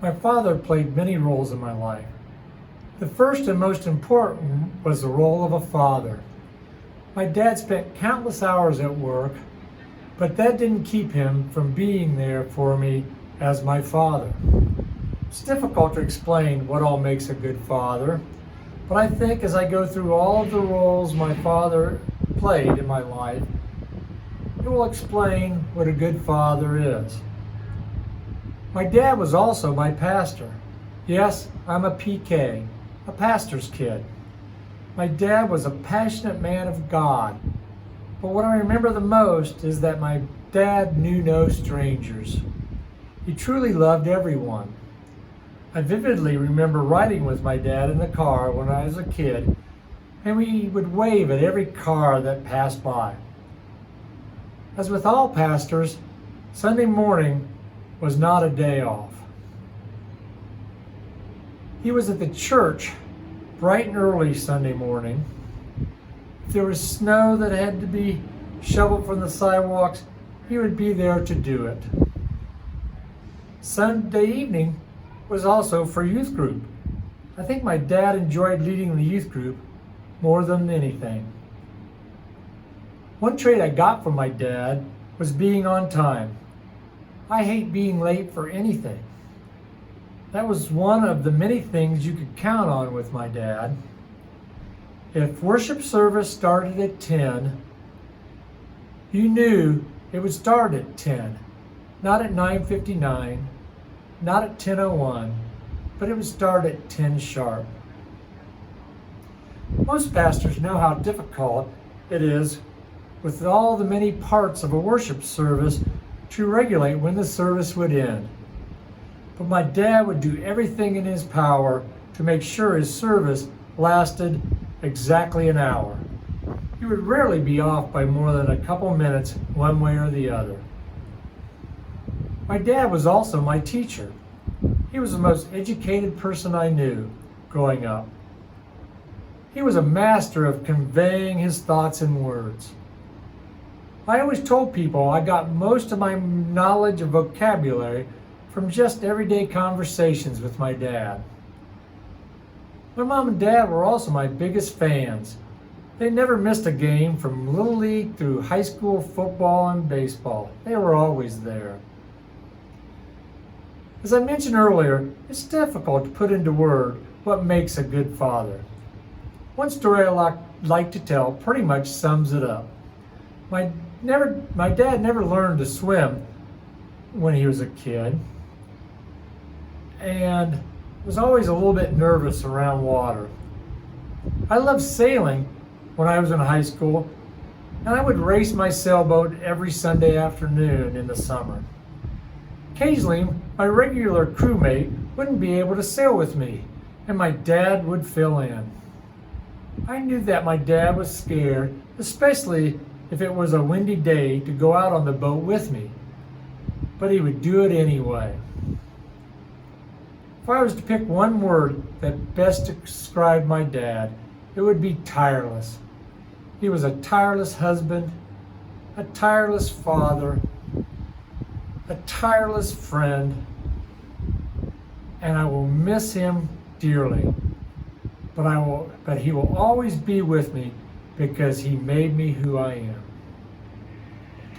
My father played many roles in my life. The first and most important was the role of a father. My dad spent countless hours at work, but that didn't keep him from being there for me as my father. It's difficult to explain what all makes a good father, but I think as I go through all of the roles my father played in my life, it will explain what a good father is. My dad was also my pastor. Yes, I'm a PK, a pastor's kid. My dad was a passionate man of God. But what I remember the most is that my dad knew no strangers. He truly loved everyone. I vividly remember riding with my dad in the car when I was a kid, and we would wave at every car that passed by. As with all pastors, Sunday morning was not a day off. He was at the church bright and early Sunday morning. If there was snow that had to be shoveled from the sidewalks, he would be there to do it. Sunday evening was also for youth group. I think my dad enjoyed leading the youth group more than anything. One trait I got from my dad was being on time. I hate being late for anything. That was one of the many things you could count on with my dad. If worship service started at 10, you knew it would start at 10, not at 9:59, not at 10:01, but it would start at 10 sharp. Most pastors know how difficult it is with all the many parts of a worship service to regulate when the service would end. But my dad would do everything in his power to make sure his service lasted exactly an hour. He would rarely be off by more than a couple minutes one way or the other. My dad was also my teacher. He was the most educated person I knew growing up. He was a master of conveying his thoughts in words. I always told people I got most of my knowledge and vocabulary from just everyday conversations with my dad. My mom and dad were also my biggest fans. They never missed a game from Little League through high school football and baseball. They were always there. As I mentioned earlier, it's difficult to put into words what makes a good father. One story I like to tell pretty much sums it up. My dad never learned to swim when he was a kid, and was always a little bit nervous around water. I loved sailing when I was in high school, and I would race my sailboat every Sunday afternoon in the summer. Occasionally, my regular crewmate wouldn't be able to sail with me, and my dad would fill in. I knew that my dad was scared, especially if it was a windy day, to go out on the boat with me, but he would do it anyway. If I was to pick one word that best described my dad, it would be tireless. He was a tireless husband, a tireless father, a tireless friend, and I will miss him dearly. But he will always be with me because he made me who I am.